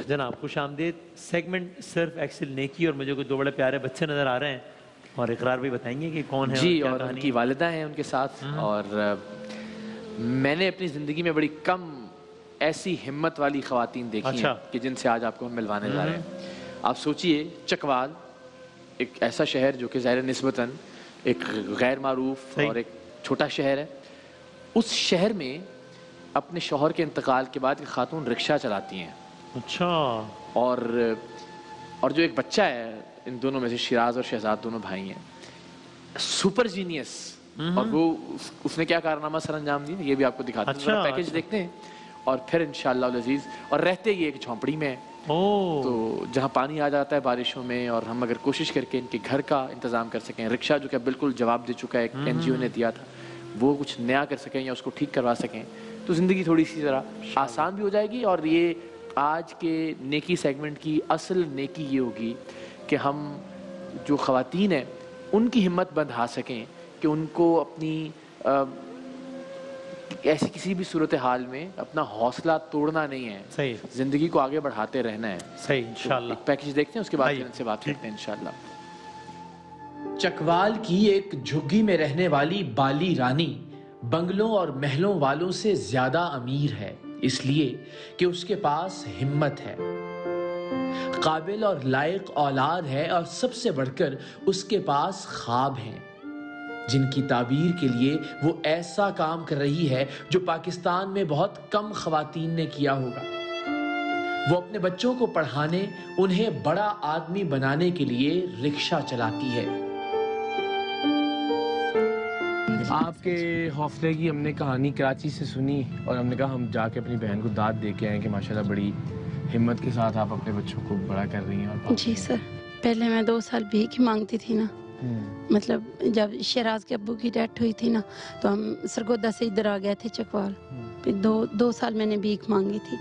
جناب خوش آمدید. سیگمنٹ صرف ایکسل نیکی اور مجھے کوئی دو بڑے پیارے بچے نظر آ رہے ہیں اور اقرار بھی بتائیں گے کہ کون ہے جی. اور ان کی والدہ ہیں ان کے ساتھ. اور میں نے اپنی زندگی میں بڑی کم ایسی ہمت والی خواتین دیکھی ہیں کہ جن سے آج آپ کو ہم ملوانے جا رہے ہیں. آپ سوچئے چکوال ایک ایسا شہر جو کہ ظاہر نسبتاً ایک غیر معروف اور ایک چھوٹا شہر ہے. اس شہر میں اپنے شوہر کے انتقال کے بعد ایک خاتون رکشہ چلاتی ہیں. اچھا. اور جو ایک بچہ ہے ان دونوں میں سے شیراز اور شہزاد دونوں بھائی ہیں. Super genius. اور وہ اس نے کیا کارنامہ سر انجام دیا یہ بھی آپ کو دکھاتے ہیں. ذرا پیکیج دیکھتے ہیں اور پھر انشاءاللہ العزیز. اور رہتے یہ ایک جھونپڑی میں تو جہاں پانی آ جاتا ہے بارشوں میں اور ہم اگر کوشش کر کے ان کے گھر کا انتظام کر سکیں. رکشہ جو کہ بالکل جواب دے چکا ہے ایک این جی او نے دیا تھا وہ کچھ نیا کر سکیں یا اس کو ٹھیک کروا سکیں تو زندگی تھوڑی سی ذرا آسان بھی ہو جائے گی. اور یہ آج کے نیکی سیگمنٹ کی اصل نیکی یہ ہوگی کہ ہم جو خواتین ہیں ان کی ہمت بندھا سکیں کہ ان کو اپنی ایسی کسی بھی صورتحال میں اپنا حوصلہ توڑنا نہیں ہے. صحیح. زندگی کو آگے بڑھاتے رہنا ہے. صحیح. انشاءاللہ ایک پیکیج دیکھتے ہیں اس کے بعد ان سے بات کرتے ہیں انشاءاللہ. چکوال کی ایک جھگی میں رہنے والی بالی رانی بنگلوں اور محلوں والوں سے زیادہ امیر ہے اس لیے کہ اس کے پاس ہمت ہے, قابل اور لائق اولاد ہے اور سب سے بڑھ کر اس کے پاس خواب ہیں جن کی تعبیر کے لیے وہ ایسا کام کر رہی ہے جو پاکستان میں بہت کم خواتین نے کیا ہوگا. وہ اپنے بچوں کو پڑھانے انہیں بڑا آدمی بنانے کے لیے رکشہ چلاتی ہے. آپ کے حوصلے کی ہم نے کہانی کراچی سے سنی اور ہم نے کہا ہم جا کے اپنی بہن کو داد دے کے آئیں کہ ماشاءاللہ بڑی ہمت کے ساتھ آپ اپنے بچوں کو بڑا کر رہی ہیں. جی سر, پہلے میں 2 سال بھیک ہی مانگتی تھی نا. مطلب جب شیراز کے ابو کی ڈیتھ ہوئی تھی نا تو ہم سرگودا سے ادھر آ گئے تھے چکوال. پھر 2 سال میں نے بھیک مانگی تھی.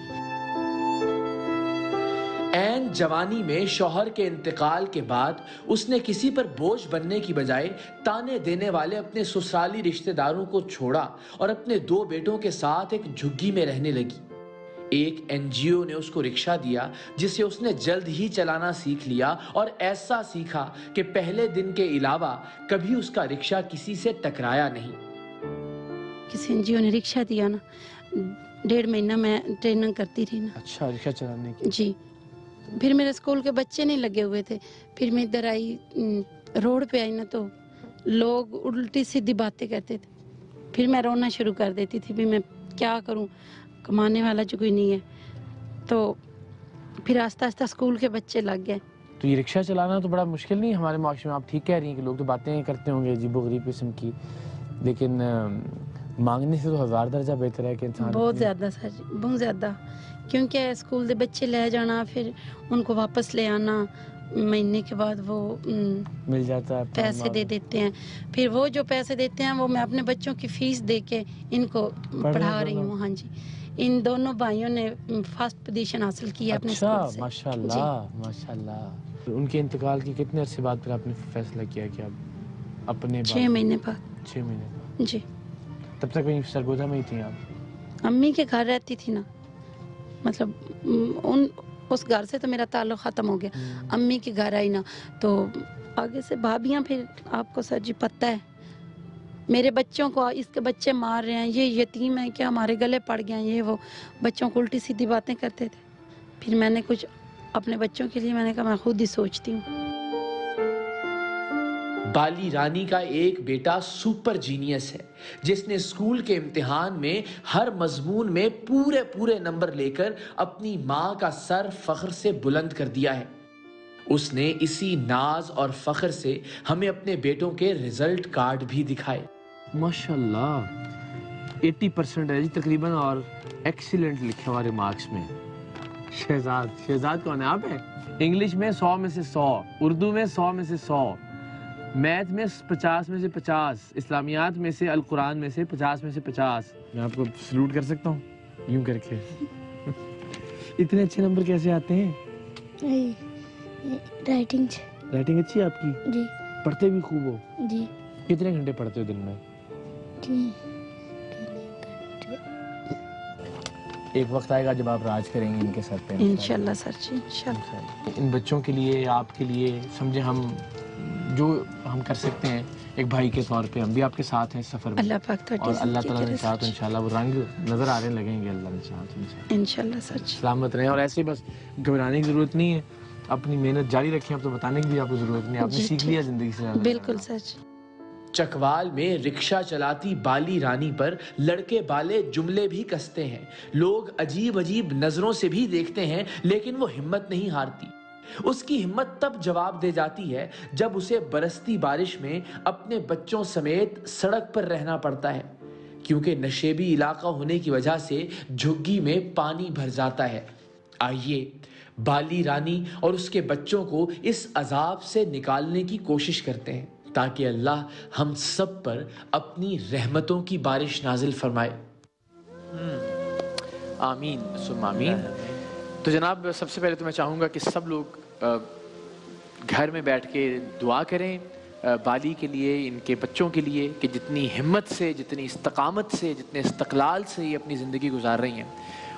عین جوانی میں شوہر کے انتقال کے بعد اس نے کسی پر بوجھ بننے کی بجائے تانے دینے والے اپنے سسرالی رشتہ داروں کو چھوڑا اور اپنے 2 بیٹوں کے ساتھ ایک جھگی میں رہنے لگی. ایک این جی او نے اس کو رکشہ دیا جسے اس نے جلد ہی چلانا سیکھ لیا اور ایسا سیکھا کہ پہلے دن کے علاوہ کبھی اس کا رکشہ کسی سے ٹکرایا نہیں. کسی این جی او نے رکشہ دیا نا 1.5 مہینہ میں ٹریننگ کرتی رہی نا. اچھا رکشہ چلانے کی. جی. پھر میرے اسکول کے بچے نہیں لگے ہوئے تھے. پھر میں ادھر آئی روڈ پہ آئی نا تو لوگ الٹی سیدھی باتیں کرتے تھے. پھر میں رونا شروع کر دیتی تھی بھی میں کیا کروں, کمانے والا جو کوئی نہیں ہے. تو پھر آہستہ آہستہ اسکول کے بچے لگ گئے. تو یہ رکشہ چلانا تو بڑا مشکل نہیں ہمارے معاشرے میں. آپ ٹھیک کہہ رہی ہیں کہ لوگ تو باتیں کرتے ہوں گے عجیب و غریب قسم کی, لیکن مانگنے سے تو 1000 درجہ بہتر ہے کہ انسان. بہت زیادہ سر جی, بہت زیادہ. کیونکہ اسکول دے بچے لے جانا پھر ان کو واپس لے آنا, مہینے کے بعد وہ مل جاتا ہے پیسے دے دیتے ہیں. پھر وہ جو پیسے دیتے ہیں وہ میں اپنے بچوں کی فیس دے کے ان کو پڑھا رہی ہوں. ہاں جی. ان دونوں بھائیوں نے فرسٹ پوزیشن حاصل کی ہے اپنے اسکول سے. ماشاءاللہ ماشاءاللہ. ان کے انتقال کے کتنے عرصے بعد پھر آپ نے فیصلہ کیا کہ اب اپنے 6 مہینے بعد. 6 مہینے بعد. جی. تب تک وہیں سرگودا میں ہی تھیں آپ؟ امی کے گھر رہتی تھی نا. مطلب اس گھر سے تو میرا تعلق ختم ہو گیا. امی کے گھر آئی نا تو آگے سے بھابیاں, پھر آپ کو سر جی پتہ ہے میرے بچوں کو اس کے بچے مار رہے ہیں, یہ یتیم ہے کہ ہمارے گلے پڑ گئے ہیں, یہ وہ بچوں کو الٹی سیدھی باتیں کرتے تھے. پھر میں نے کچھ اپنے بچوں کے لیے میں نے کہا میں خود ہی سوچتی ہوں. بالی رانی کا ایک بیٹا سپر جینیس ہے جس نے اسکول کے امتحان میں ہر مضمون میں پورے نمبر لے کر اپنی ماں کا سر فخر سے بلند کر دیا ہے. اس نے اسی ناز اور فخر سے ہمیں اپنے بیٹوں کے رزلٹ کارڈ بھی دکھائے. ماشاءاللہ 80% ہے جی تقریباً, اور ایکسیلنٹ لکھا ہوا ریمارکس میں. شہزاد کون ہے آپ ہیں؟ انگلش میں 100 میں سے 100, اردو میں 100 میں سے 100, میتھ میں 50 میں سے 50, اسلامیات میں سے القرآن میں سے 50 میں سے 50. میں آپ کو سلوٹ کر سکتا ہوں یوں کر کے. اتنے اچھے نمبر کیسے آتے ہیں؟ رائٹنگ اچھی ہے آپ کی؟ جی. پڑھتے بھی خوب ہو؟ جی. کتنے گھنٹے پڑھتے ہو دن میں؟ ایک وقت آئے گا جب آپ راج کریں گے ان کے سر پہ انشاءاللہ سر جی، انشاءاللہ۔ ان بچوں کے لیے، آپ کے لیے، سمجھے ہم جو ہم کر سکتے ہیں ایک بھائی کے طور پہ، ہم بھی آپ کے ساتھ ہیں سفر میں، اللہ پاک اور اللہ تعالیٰ نے چاہا تو انشاءاللہ وہ رنگ نظر آنے لگیں گے، اللہ نے چاہا تو انشاءاللہ سر جی۔ سلامت رہیں، اور ایسے بس گھبرانے کی ضرورت نہیں ہے، اپنی محنت جاری رکھیں، اب تو بتانے کی بھی آپ کو ضرورت نہیں ہے، آپ نے سیکھ لیا زندگی سے۔ بالکل سر جی۔ چکوال میں رکشہ چلاتی بالی رانی پر لڑکے بالے جملے بھی کستے ہیں، لوگ عجیب عجیب نظروں سے بھی دیکھتے ہیں، لیکن وہ ہمت نہیں ہارتی۔ اس کی ہمت تب جواب دے جاتی ہے جب اسے برستی بارش میں اپنے بچوں سمیت سڑک پر رہنا پڑتا ہے، کیونکہ نشیبی علاقہ ہونے کی وجہ سے جھگی میں پانی بھر جاتا ہے۔ آئیے بالی رانی اور اس کے بچوں کو اس عذاب سے نکالنے کی کوشش کرتے ہیں تاکہ اللہ ہم سب پر اپنی رحمتوں کی بارش نازل فرمائے۔ آمین ثم آمین۔ تو جناب سب سے پہلے تو میں چاہوں گا کہ سب لوگ گھر میں بیٹھ کے دعا کریں بالی کے لیے، ان کے بچوں کے لیے، کہ جتنی ہمت سے، جتنی استقامت سے، جتنے استقلال سے یہ اپنی زندگی گزار رہی ہیں،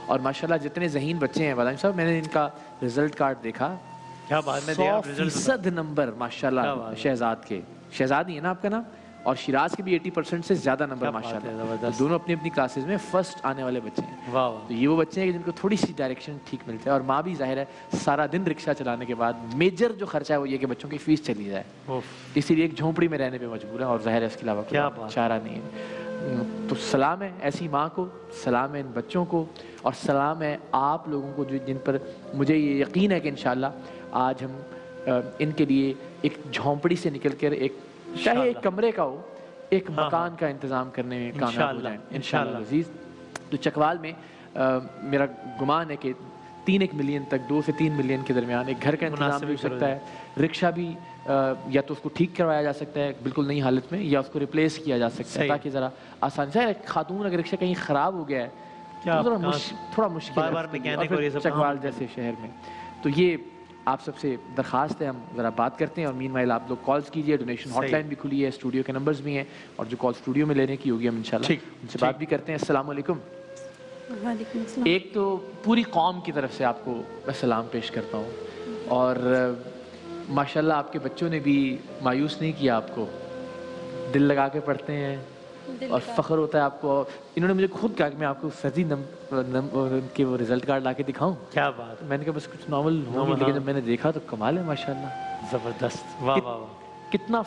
اور ماشاءاللہ جتنے ذہین بچے ہیں۔ بادام صاحب میں نے ان کا رزلٹ کارڈ دیکھا، کیا بات ہے، 100% نمبر ماشاءاللہ شہزاد کے، شہزاد ہی ہے نا آپ کا نام، اور شیراز کے بھی 80% سے زیادہ نمبر ماشاءاللہ، دونوں اپنی اپنی کلاسز میں فرسٹ آنے والے بچے ہیں۔ تو یہ وہ بچے ہیں جن کو تھوڑی سی ڈائریکشن ٹھیک ملتا ہے، اور ماں بھی ظاہر ہے سارا دن رکشہ چلانے کے بعد میجر جو خرچہ ہے وہ یہ کہ بچوں کی فیس چلی جائے، اسی لیے ایک جھونپڑی میں رہنے پہ مجبور ہے، اور ظاہر ہے اس کے علاوہ کوئی چارہ نہیں ہے۔ تو سلام ہے ایسی ماں کو، سلام ہے ان بچوں کو، اور سلام ہے آپ لوگوں کو جن پر مجھے یہ یقین ہے کہ انشاءاللہ آج ہم ان کے لیے ایک جھونپڑی سے نکل کر ایک، چاہے ایک کمرے کا ہو، ایک مکان کا انتظام کرنے میں کامیاب ہو جائیں انشاءاللہ عزیز۔ تو چکوال میں میرا گمان ہے کہ 3 ملین تک، 2 سے 3 ملین کے درمیان ایک گھر کا انتظام بھی ہو سکتا ہے، رکشہ بھی یا تو اس کو ٹھیک کروایا جا سکتا ہے بالکل نئی حالت میں، یا اس کو ریپلیس کیا جا سکتا ہے تاکہ ذرا آسان سے، خاتون اگر رکشہ کہیں خراب ہو گیا ہے تھوڑا مشکل ہے چکوال جیسے شہر میں۔ تو یہ آپ سب سے درخواست ہے، ہم ذرا بات کرتے ہیں، اور مین وائل آپ لوگ کالز کیجئے، ڈونیشن ہاٹ لائن بھی کھلی ہے، اسٹوڈیو کے نمبرز بھی ہیں، اور جو کال اسٹوڈیو میں لینے کی ہوگی ہم انشاءاللہ ان سے بات بھی کرتے ہیں۔ السلام علیکم۔ وعلیکم السلام۔ ایک تو پوری قوم کی طرف سے آپ کو سلام پیش کرتا ہوں، اور ماشاءاللہ آپ کے بچوں نے بھی مایوس نہیں کیا آپ کو، دل لگا کے پڑھتے ہیں، اور فخر ہوتا ہے آپ کو۔ انہوں نے مجھے خود کہا کہ میں آپ کو فرضی کے وہ رزلٹ کارڈ لا کے دکھاؤں، کیا بات، میں نے کہا بس کچھ نارمل ہوگی، لیکن جب میں نے دیکھا تو کمال ہے ماشاءاللہ، زبردست، واہ واہ واہ۔ کتنا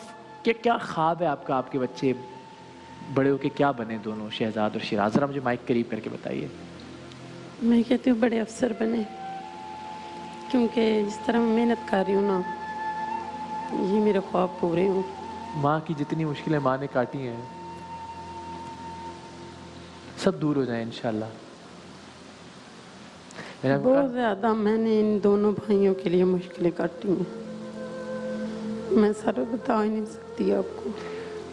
کیا خواب ہے آپ کا، آپ کے بچے بڑے ہو کے کیا بنے دونوں، شہزاد اور شیراز؟ ذرا مجھے مائک قریب کر کے بتائیے۔ میں کہتی ہوں بڑے افسر بنے، کیونکہ جس طرح میں محنت کر رہی ہوں نا، یہ میرے خواب پورے ہوں۔ ماں کی جتنی مشکلیں ماں نے کاٹی ہیں سب دور ہو جائیں انشاءاللہ۔ بہت زیادہ میں نے ان دونوں بھائیوں کے لیے مشکلیں کاٹی ہیں، میں سر بتا ہی نہیں سکتی آپ کو۔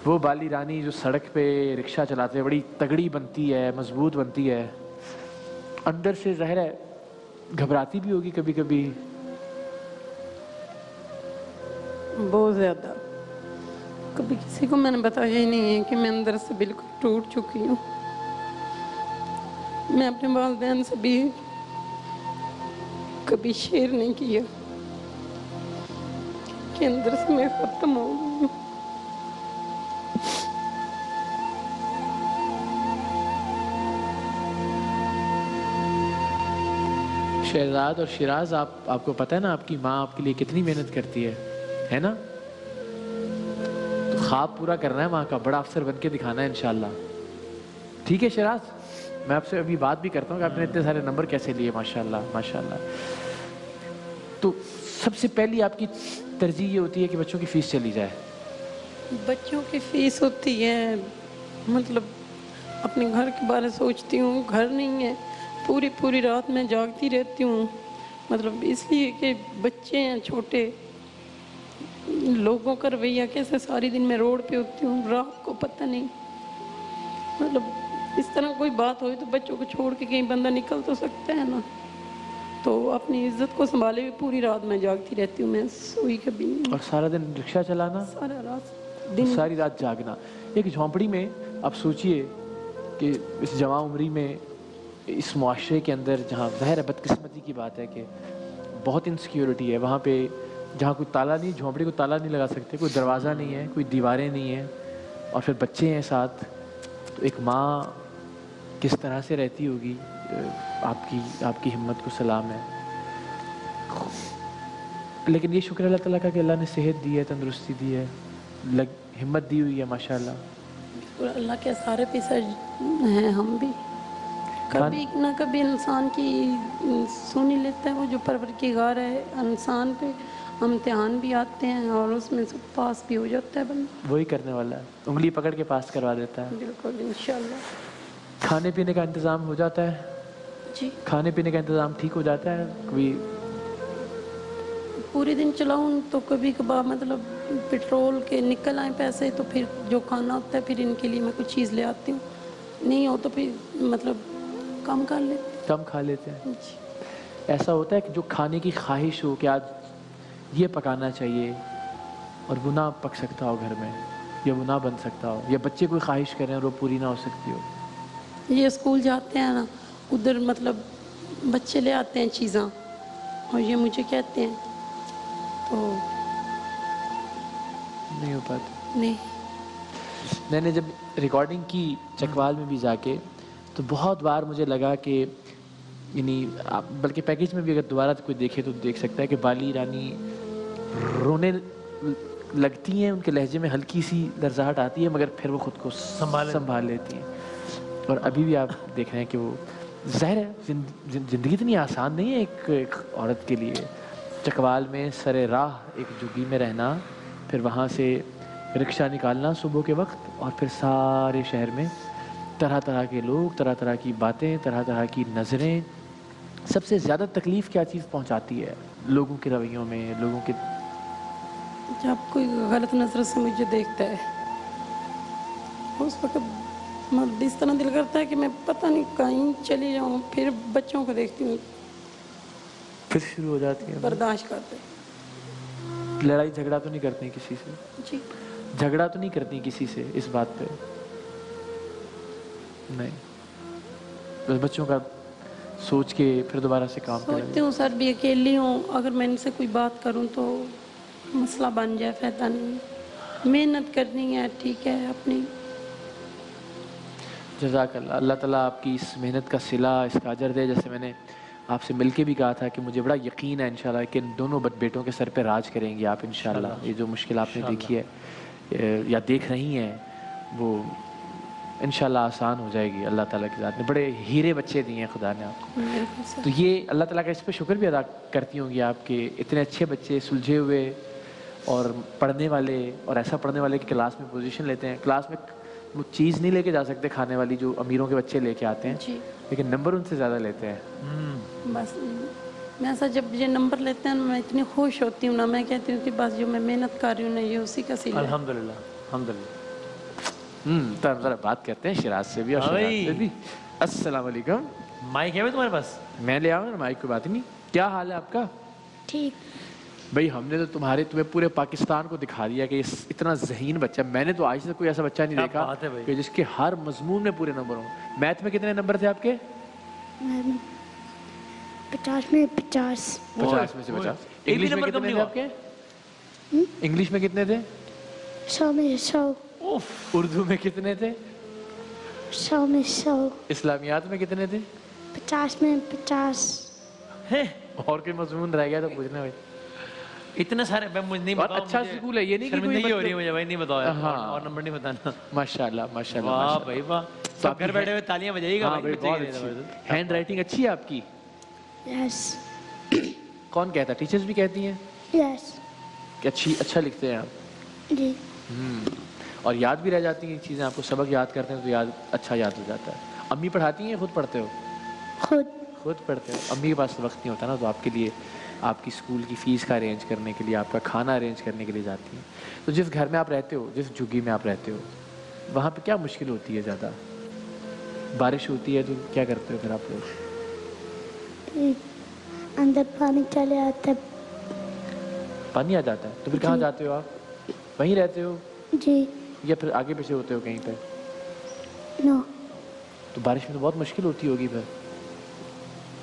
وہ بالی رانی جو سڑک پہ رکشہ چلاتے ہیں، بڑی تگڑی بنتی ہے، مضبوط بنتی ہے، اندر سے ظاہر ہے گھبراتی بھی ہوگی کبھی کبھی، بہت زیادہ۔ کبھی کسی کو میں نے بتایا ہی نہیں ہے کہ میں اندر سے بالکل ٹوٹ چکی ہوں۔ میں اپنے والدین سے بھی کبھی شیئر نہیں کیا کہ اندر سے میں ختم ہو گئی ہوں۔ شہزاد اور شیراز، آپ کو پتہ ہے نا آپ کی ماں آپ کے لیے کتنی محنت کرتی ہے نا؟ تو خواب پورا کرنا ہے ماں کا، بڑا افسر بن کے دکھانا ہے انشاءاللہ، ٹھیک ہے شیراز؟ میں آپ سے ابھی بات بھی کرتا ہوں کہ آپ نے اتنے سارے نمبر کیسے لیے، ماشاءاللہ ماشاءاللہ۔ تو سب سے پہلی آپ کی ترجیح یہ ہوتی ہے کہ بچوں کی فیس چلی جائے؟ بچوں کی فیس ہوتی ہے، مطلب اپنے گھر کے بارے سوچتی ہوں، گھر نہیں ہے، پوری رات میں جاگتی رہتی ہوں، مطلب اس لیے کہ بچے ہیں چھوٹے، لوگوں کا رویہ کیسے، ساری دن میں روڈ پہ ہوتی ہوں، رات کو پتہ نہیں، مطلب اس طرح کوئی بات ہوئی تو بچوں کو چھوڑ کے کہیں بندہ نکل تو سکتا ہے نا، تو اپنی عزت کو سنبھالے ہوئے پوری رات میں جاگتی رہتی ہوں، میں سوئی کبھی نہیں۔ اور سارا دن رکشہ چلانا، ساری رات جاگنا، ایک جھونپڑی میں آپ سوچئے کہ اس جوان عمری میں اس معاشرے کے اندر جہاں ظاہر ہے بدقسمتی کی بات ہے کہ بہت انسیکیورٹی ہے، وہاں پہ جہاں کوئی تالا نہیں، جھونپڑی کو تالا نہیں لگا سکتے، کوئی دروازہ نہیں ہے، کوئی دیواریں نہیں ہیں، اور پھر بچے ہیں ساتھ، تو ایک ماں کس طرح سے رہتی ہوگی. آپ کی ہمت کو سلام ہے. لیکن یہ شکر اللہ تعالیٰ کا کہ اللہ نے صحت دی ہے، تندرستی دی ہے، ہمت دی ہوئی ہے ماشاءاللہ. اللہ کے سارے پیسے ہیں. ہم بھی کبھی نہ کبھی انسان کی سن ہی لیتا ہے وہ جو پروردگار ہے انسان پہ. امتحان بھی آتے ہیں اور اس میں سے پاس بھی ہو جاتا ہے بندہ. وہی کرنے والا ہے، انگلی پکڑ کے پاس کروا دیتا ہے. بالکل انشاءاللہ. کھانے پینے کا انتظام ہو جاتا ہے؟ جی کھانے پینے کا انتظام ٹھیک ہو جاتا ہے؟ کبھی پورے دن چلاؤں تو کبھی کبھار مطلب پیٹرول کے نکل آئیں پیسے تو پھر جو کھانا ہوتا ہے پھر ان کے لیے میں کچھ چیز لے آتی ہوں. نہیں ہو تو پھر مطلب کم کر لیتے. کم کھا لیتے ہیں. جی. ایسا ہوتا ہے کہ جو کھانے کی خواہش ہو کہ آج یہ پکانا چاہیے اور وہ نہ پک سکتا ہو گھر میں، یا وہ نہ بن سکتا ہو، یا بچے کوئی خواہش کریں اور وہ پوری نہ ہو سکتی ہو. یہ اسکول جاتے ہیں نا، ادھر مطلب بچے لے آتے ہیں چیزاں اور یہ مجھے کہتے ہیں تو نہیں ہو پاتا. نہیں. میں نے جب ریکارڈنگ کی چکوال میں بھی جا کے تو بہت بار مجھے لگا کہ یعنی بلکہ پیکیج میں بھی اگر دوبارہ کوئی دیکھے تو دیکھ سکتا ہے کہ بالی رانی رونے لگتی ہیں، ان کے لہجے میں ہلکی سی لرزاہٹ آتی ہے، مگر پھر وہ خود کو سنبھال لیتی ہیں. اور ابھی بھی آپ دیکھ رہے ہیں کہ وہ ظاہر ہے زندگی اتنی آسان نہیں ہے ایک عورت کے لیے. چکوال میں سر راہ ایک جھگی میں رہنا، پھر وہاں سے رکشہ نکالنا صبح کے وقت، اور پھر سارے شہر میں طرح طرح کے لوگ، طرح طرح کی باتیں، طرح طرح کی نظریں. سب سے زیادہ تکلیف کیا چیز پہنچاتی ہے لوگوں کے رویوں میں، لوگوں کے؟ جب کوئی غلط نظر سے مجھے دیکھتا ہے اس وقت اس طرح دل کرتا ہے کہ میں پتہ نہیں کہیں چلی جاؤں. پھر بچوں کو دیکھتی ہوں پھر شروع ہو جاتی ہے برداشت کرتے. لڑائی جھگڑا تو نہیں کرتی کسی سے؟ جی. جھگڑا تو نہیں کرتی کسی سے اس بات پہ؟ نہیں، بس بچوں کا سوچ کے پھر دوبارہ سے کام کریں. سوچتی ہوں سر بھی اکیلی ہوں، اگر میں ان سے کوئی بات کروں تو مسئلہ بن جائے، فائدہ نہیں. محنت کرنی ہے، ٹھیک ہے اپنی. جزاک اللہ. اللہ تعالیٰ آپ کی اس محنت کا صلہ، اس کا اجر دے. جیسے میں نے آپ سے مل کے بھی کہا تھا کہ مجھے بڑا یقین ہے انشاءاللہ کہ ان دونوں بیٹوں کے سر پہ راج کریں گے آپ انشاءاللہ. یہ جو مشکل آپ نے دیکھی ہے یا دیکھ رہی ہیں وہ انشاءاللہ آسان ہو جائے گی اللہ تعالیٰ کی ذات نے. بڑے ہیرے بچے دیے ہیں خدا نے آپ کو. تو یہ اللہ تعالیٰ کا اس پہ شکر بھی ادا کرتی ہوں گی آپ کے اتنے اچھے بچے سلجھے ہوئے اور پڑھنے والے، اور ایسا پڑھنے والے کہ کلاس میں پوزیشن لیتے ہیں. کلاس میں وہ چیز نہیں لے کے جا سکتے کھانے والی جو امیروں کے بچے لے کے آتے ہیں، جی. لیکن نمبر ان سے زیادہ لیتے ہیں. بس میں ایسا جب یہ نمبر لیتے ہیں میں اتنی خوش ہوتی ہوں نا، میں کہتی ہوں کہ بس جو میں محنت کر رہی ہوں نا یہ اسی کا صلہ ہے. الحمدللہ الحمدللہ. تو ہم ذرا بات کرتے ہیں شراز سے بھی. اور شراز سے بھی السلام علیکم. مائک ہے تمہارے پاس؟ میں لے آؤں نا مائک، کوئی بات ہی نہیں. کیا حال ہے آپ کا؟ ٹھیک. بھائی ہم نے تو تمہیں پورے پاکستان کو دکھا دیا کہ اتنا ذہین بچہ، میں نے تو آج تک کوئی ایسا بچہ نہیں دیکھا کہ جس کے ہر مضمون میں پورے نمبر ہوں. میتھ میں کتنے نمبر تھے آپ کے؟ 50 میں 50. 50 میں سے 50. انگلش میں کتنے تھے آپ کے؟ انگلش میں کتنے تھے؟ 100 میں 100. اردو میں کتنے تھے؟ 100 میں 100. اسلامیات میں کتنے تھے؟ 50 میں 50. اور کوئی مضمون رہ گیا تو پوچھنا بھائی. اتنے سارے مجھے نہیں بتاؤ. اچھا سکول ہے یہ نہیں کہ شرمندگی ہو رہی ہے مجھے بھائی، نہیں بتاؤ اور نمبر نہیں بتانا. ماشاءاللہ ماشاءاللہ. واہ بھائی واہ. سب گھر بیٹھے ہوئے تالیاں بجائیے گا. ہینڈ رائٹنگ اچھی ہے آپ کی؟ یس. کون کہتا ہے؟ ٹیچرز بھی کہتی ہیں یس. کہ اچھا لکھتے ہیں آپ؟ جی. اور یاد بھی رہ جاتی ہیں چیزیں آپ کو؟ سبق یاد کرتے ہیں تو اچھا یاد ہو جاتا ہے. امی پڑھاتی ہیں، خود پڑھتے ہو؟ خود پڑھتے ہو. امی کے پاس وقت نہیں ہوتا نا، تو آپ کے لیے آپ کی اسکول کی فیس کا ارینج کرنے کے لیے، آپ کا کھانا ارینج کرنے کے لیے جاتی ہیں. تو جس گھر میں آپ رہتے ہو، جس جھگی میں آپ رہتے ہو، وہاں پہ کیا مشکل ہوتی ہے زیادہ؟ بارش ہوتی ہے تو کیا کرتے ہو پھر آپ لوگ؟ اندر پانی چلے آتا ہے. پانی آ جاتا ہے تو پھر کہاں جاتے ہو آپ؟ وہیں رہتے ہو جی. یا پھر آگے پیچھے ہوتے ہو کہیں پہ؟ نو. تو بارش میں تو بہت مشکل ہوتی ہوگی پھر.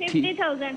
50,000।